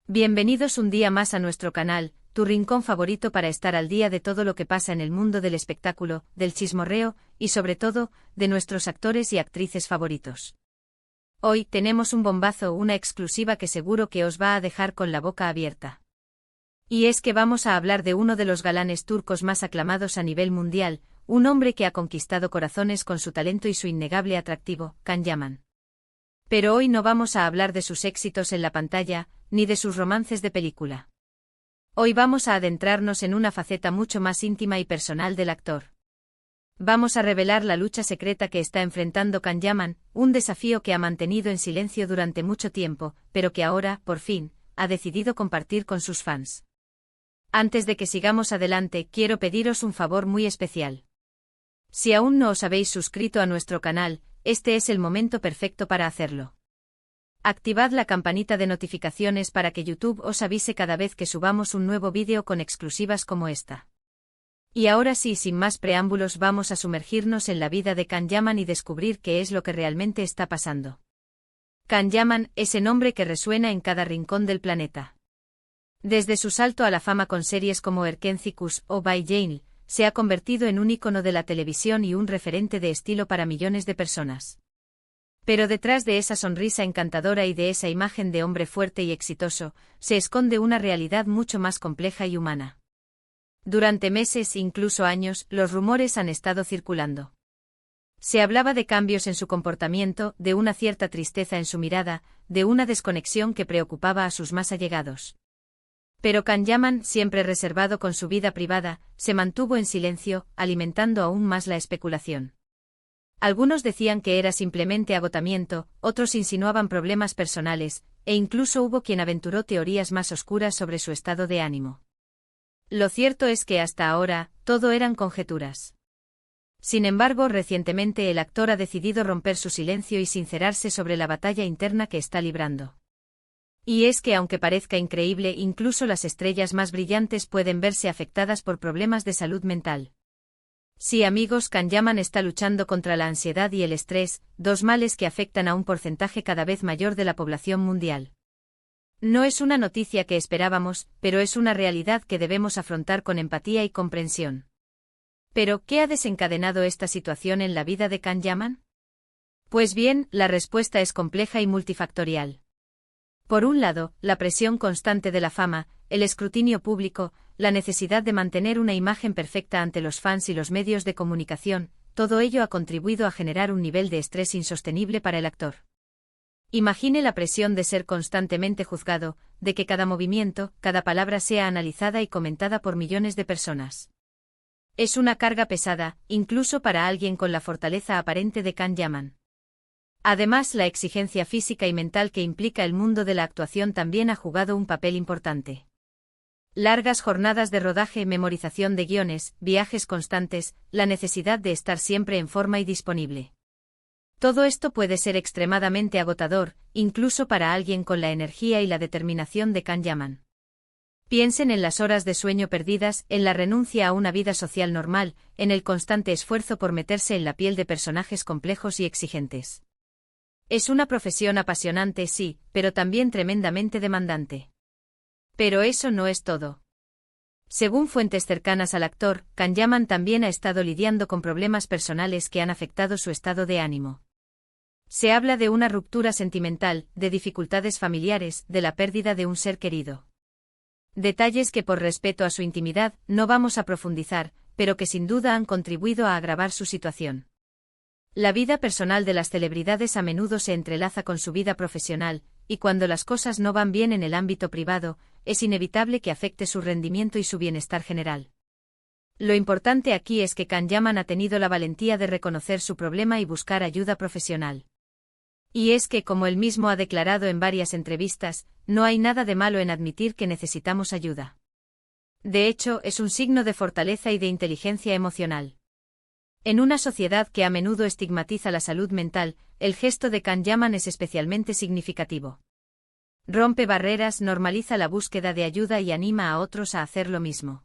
Bienvenidos un día más a nuestro canal, tu rincón favorito para estar al día de todo lo que pasa en el mundo del espectáculo, del chismorreo, y sobre todo, de nuestros actores y actrices favoritos. Hoy tenemos un bombazo, una exclusiva que seguro que os va a dejar con la boca abierta. Y es que vamos a hablar de uno de los galanes turcos más aclamados a nivel mundial, un hombre que ha conquistado corazones con su talento y su innegable atractivo, Can Yaman. Pero hoy no vamos a hablar de sus éxitos en la pantalla, ni de sus romances de película. Hoy vamos a adentrarnos en una faceta mucho más íntima y personal del actor. Vamos a revelar la lucha secreta que está enfrentando Can Yaman, un desafío que ha mantenido en silencio durante mucho tiempo, pero que ahora, por fin, ha decidido compartir con sus fans. Antes de que sigamos adelante, quiero pediros un favor muy especial. Si aún no os habéis suscrito a nuestro canal, este es el momento perfecto para hacerlo. Activad la campanita de notificaciones para que YouTube os avise cada vez que subamos un nuevo vídeo con exclusivas como esta. Y ahora sí, sin más preámbulos, vamos a sumergirnos en la vida de Can Yaman y descubrir qué es lo que realmente está pasando. Can Yaman, ese nombre que resuena en cada rincón del planeta. Desde su salto a la fama con series como Erkenci o Bay Jane, se ha convertido en un ícono de la televisión y un referente de estilo para millones de personas. Pero detrás de esa sonrisa encantadora y de esa imagen de hombre fuerte y exitoso, se esconde una realidad mucho más compleja y humana. Durante meses, incluso años, los rumores han estado circulando. Se hablaba de cambios en su comportamiento, de una cierta tristeza en su mirada, de una desconexión que preocupaba a sus más allegados. Pero Can Yaman, siempre reservado con su vida privada, se mantuvo en silencio, alimentando aún más la especulación. Algunos decían que era simplemente agotamiento, otros insinuaban problemas personales, e incluso hubo quien aventuró teorías más oscuras sobre su estado de ánimo. Lo cierto es que hasta ahora, todo eran conjeturas. Sin embargo, recientemente el actor ha decidido romper su silencio y sincerarse sobre la batalla interna que está librando. Y es que aunque parezca increíble, incluso las estrellas más brillantes pueden verse afectadas por problemas de salud mental. Sí, amigos, Can Yaman está luchando contra la ansiedad y el estrés, dos males que afectan a un porcentaje cada vez mayor de la población mundial. No es una noticia que esperábamos, pero es una realidad que debemos afrontar con empatía y comprensión. ¿Pero qué ha desencadenado esta situación en la vida de Can Yaman? Pues bien, la respuesta es compleja y multifactorial. Por un lado, la presión constante de la fama, el escrutinio público, la necesidad de mantener una imagen perfecta ante los fans y los medios de comunicación, todo ello ha contribuido a generar un nivel de estrés insostenible para el actor. Imagine la presión de ser constantemente juzgado, de que cada movimiento, cada palabra sea analizada y comentada por millones de personas. Es una carga pesada, incluso para alguien con la fortaleza aparente de Can Yaman. Además, la exigencia física y mental que implica el mundo de la actuación también ha jugado un papel importante. Largas jornadas de rodaje, memorización de guiones, viajes constantes, la necesidad de estar siempre en forma y disponible. Todo esto puede ser extremadamente agotador, incluso para alguien con la energía y la determinación de Can Yaman. Piensen en las horas de sueño perdidas, en la renuncia a una vida social normal, en el constante esfuerzo por meterse en la piel de personajes complejos y exigentes. Es una profesión apasionante, sí, pero también tremendamente demandante. Pero eso no es todo. Según fuentes cercanas al actor, Can Yaman también ha estado lidiando con problemas personales que han afectado su estado de ánimo. Se habla de una ruptura sentimental, de dificultades familiares, de la pérdida de un ser querido. Detalles que por respeto a su intimidad no vamos a profundizar, pero que sin duda han contribuido a agravar su situación. La vida personal de las celebridades a menudo se entrelaza con su vida profesional, y cuando las cosas no van bien en el ámbito privado, es inevitable que afecte su rendimiento y su bienestar general. Lo importante aquí es que Can Yaman ha tenido la valentía de reconocer su problema y buscar ayuda profesional. Y es que, como él mismo ha declarado en varias entrevistas, no hay nada de malo en admitir que necesitamos ayuda. De hecho, es un signo de fortaleza y de inteligencia emocional. En una sociedad que a menudo estigmatiza la salud mental, el gesto de Can Yaman es especialmente significativo. Rompe barreras, normaliza la búsqueda de ayuda y anima a otros a hacer lo mismo.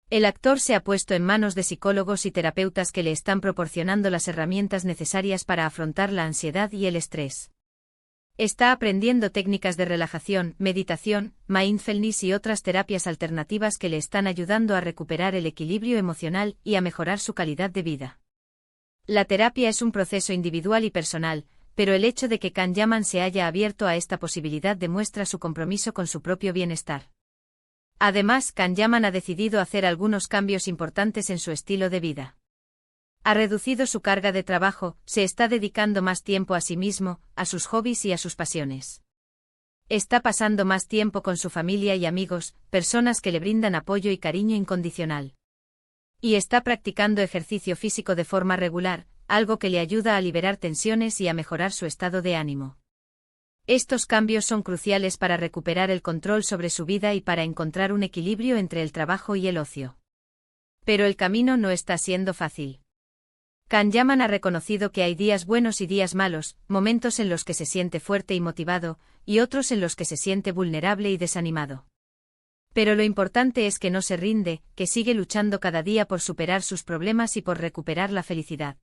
El actor se ha puesto en manos de psicólogos y terapeutas que le están proporcionando las herramientas necesarias para afrontar la ansiedad y el estrés. Está aprendiendo técnicas de relajación, meditación, mindfulness y otras terapias alternativas que le están ayudando a recuperar el equilibrio emocional y a mejorar su calidad de vida. La terapia es un proceso individual y personal, pero el hecho de que Kanyaman se haya abierto a esta posibilidad demuestra su compromiso con su propio bienestar. Además, Kanyaman ha decidido hacer algunos cambios importantes en su estilo de vida. Ha reducido su carga de trabajo, se está dedicando más tiempo a sí mismo, a sus hobbies y a sus pasiones. Está pasando más tiempo con su familia y amigos, personas que le brindan apoyo y cariño incondicional. Y está practicando ejercicio físico de forma regular, algo que le ayuda a liberar tensiones y a mejorar su estado de ánimo. Estos cambios son cruciales para recuperar el control sobre su vida y para encontrar un equilibrio entre el trabajo y el ocio. Pero el camino no está siendo fácil. Kanyaman ha reconocido que hay días buenos y días malos, momentos en los que se siente fuerte y motivado, y otros en los que se siente vulnerable y desanimado. Pero lo importante es que no se rinde, que sigue luchando cada día por superar sus problemas y por recuperar la felicidad.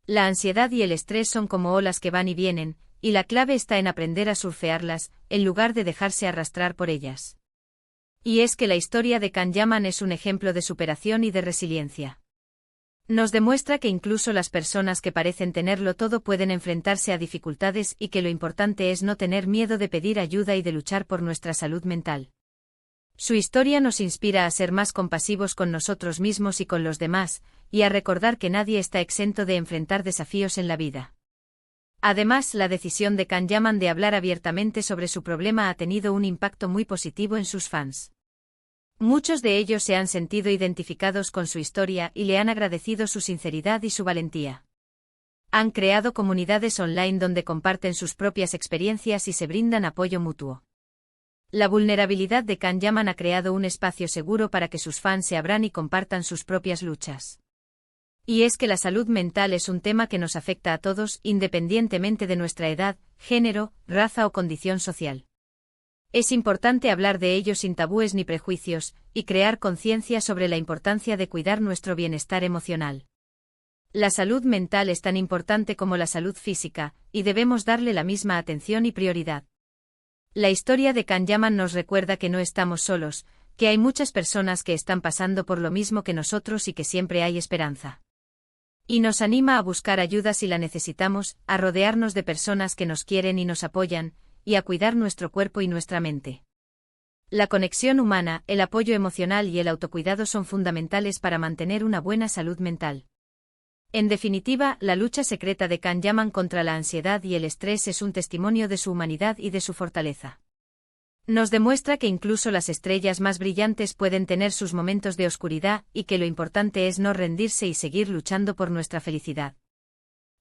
La ansiedad y el estrés son como olas que van y vienen, y la clave está en aprender a surfearlas, en lugar de dejarse arrastrar por ellas. Y es que la historia de Kanyaman es un ejemplo de superación y de resiliencia. Nos demuestra que incluso las personas que parecen tenerlo todo pueden enfrentarse a dificultades y que lo importante es no tener miedo de pedir ayuda y de luchar por nuestra salud mental. Su historia nos inspira a ser más compasivos con nosotros mismos y con los demás, y a recordar que nadie está exento de enfrentar desafíos en la vida. Además, la decisión de Kanyaman de hablar abiertamente sobre su problema ha tenido un impacto muy positivo en sus fans. Muchos de ellos se han sentido identificados con su historia y le han agradecido su sinceridad y su valentía. Han creado comunidades online donde comparten sus propias experiencias y se brindan apoyo mutuo. La vulnerabilidad de Kanyaman ha creado un espacio seguro para que sus fans se abran y compartan sus propias luchas. Y es que la salud mental es un tema que nos afecta a todos, independientemente de nuestra edad, género, raza o condición social. Es importante hablar de ello sin tabúes ni prejuicios, y crear conciencia sobre la importancia de cuidar nuestro bienestar emocional. La salud mental es tan importante como la salud física, y debemos darle la misma atención y prioridad. La historia de Kanyaman nos recuerda que no estamos solos, que hay muchas personas que están pasando por lo mismo que nosotros y que siempre hay esperanza. Y nos anima a buscar ayuda si la necesitamos, a rodearnos de personas que nos quieren y nos apoyan, y a cuidar nuestro cuerpo y nuestra mente. La conexión humana, el apoyo emocional y el autocuidado son fundamentales para mantener una buena salud mental. En definitiva, la lucha secreta de Kanyaman contra la ansiedad y el estrés es un testimonio de su humanidad y de su fortaleza. Nos demuestra que incluso las estrellas más brillantes pueden tener sus momentos de oscuridad y que lo importante es no rendirse y seguir luchando por nuestra felicidad.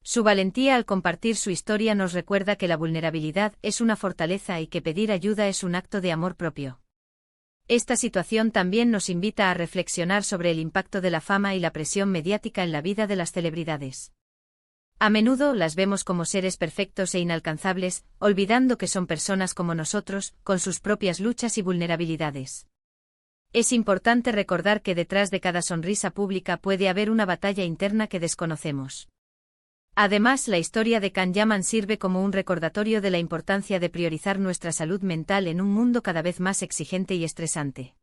Su valentía al compartir su historia nos recuerda que la vulnerabilidad es una fortaleza y que pedir ayuda es un acto de amor propio. Esta situación también nos invita a reflexionar sobre el impacto de la fama y la presión mediática en la vida de las celebridades. A menudo las vemos como seres perfectos e inalcanzables, olvidando que son personas como nosotros, con sus propias luchas y vulnerabilidades. Es importante recordar que detrás de cada sonrisa pública puede haber una batalla interna que desconocemos. Además, la historia de Kanyaman sirve como un recordatorio de la importancia de priorizar nuestra salud mental en un mundo cada vez más exigente y estresante.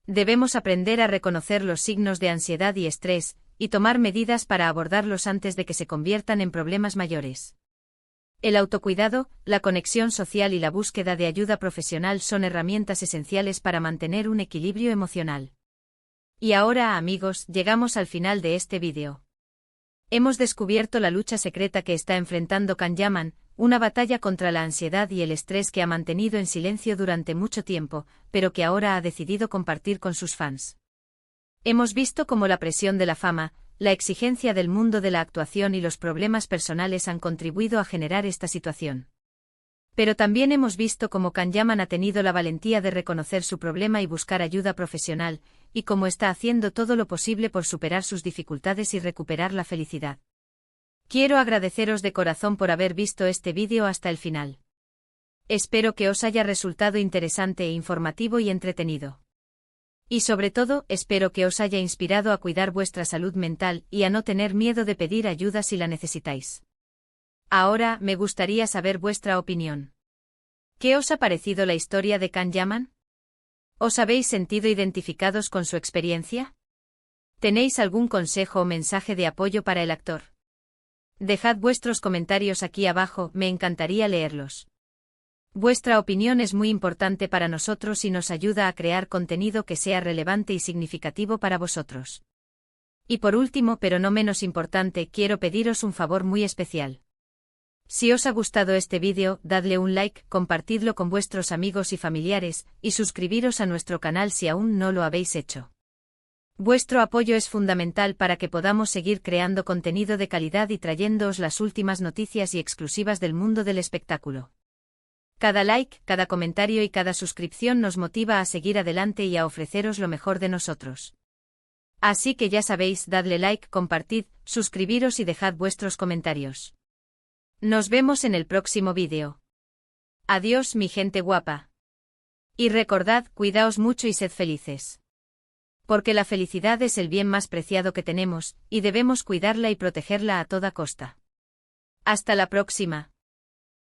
Debemos aprender a reconocer los signos de ansiedad y estrés, y tomar medidas para abordarlos antes de que se conviertan en problemas mayores. El autocuidado, la conexión social y la búsqueda de ayuda profesional son herramientas esenciales para mantener un equilibrio emocional. Y ahora, amigos, llegamos al final de este vídeo. Hemos descubierto la lucha secreta que está enfrentando Kanyaman, una batalla contra la ansiedad y el estrés que ha mantenido en silencio durante mucho tiempo, pero que ahora ha decidido compartir con sus fans. Hemos visto cómo la presión de la fama, la exigencia del mundo de la actuación y los problemas personales han contribuido a generar esta situación. Pero también hemos visto cómo Kanyaman ha tenido la valentía de reconocer su problema y buscar ayuda profesional, y cómo está haciendo todo lo posible por superar sus dificultades y recuperar la felicidad. Quiero agradeceros de corazón por haber visto este vídeo hasta el final. Espero que os haya resultado interesante e informativo y entretenido. Y sobre todo, espero que os haya inspirado a cuidar vuestra salud mental y a no tener miedo de pedir ayuda si la necesitáis. Ahora, me gustaría saber vuestra opinión. ¿Qué os ha parecido la historia de Can Yaman? ¿Os habéis sentido identificados con su experiencia? ¿Tenéis algún consejo o mensaje de apoyo para el actor? Dejad vuestros comentarios aquí abajo, me encantaría leerlos. Vuestra opinión es muy importante para nosotros y nos ayuda a crear contenido que sea relevante y significativo para vosotros. Y por último, pero no menos importante, quiero pediros un favor muy especial. Si os ha gustado este vídeo, dadle un like, compartidlo con vuestros amigos y familiares, y suscribiros a nuestro canal si aún no lo habéis hecho. Vuestro apoyo es fundamental para que podamos seguir creando contenido de calidad y trayéndoos las últimas noticias y exclusivas del mundo del espectáculo. Cada like, cada comentario y cada suscripción nos motiva a seguir adelante y a ofreceros lo mejor de nosotros. Así que ya sabéis, dadle like, compartid, suscribiros y dejad vuestros comentarios. Nos vemos en el próximo vídeo. Adiós, mi gente guapa. Y recordad, cuidaos mucho y sed felices. Porque la felicidad es el bien más preciado que tenemos, y debemos cuidarla y protegerla a toda costa. Hasta la próxima.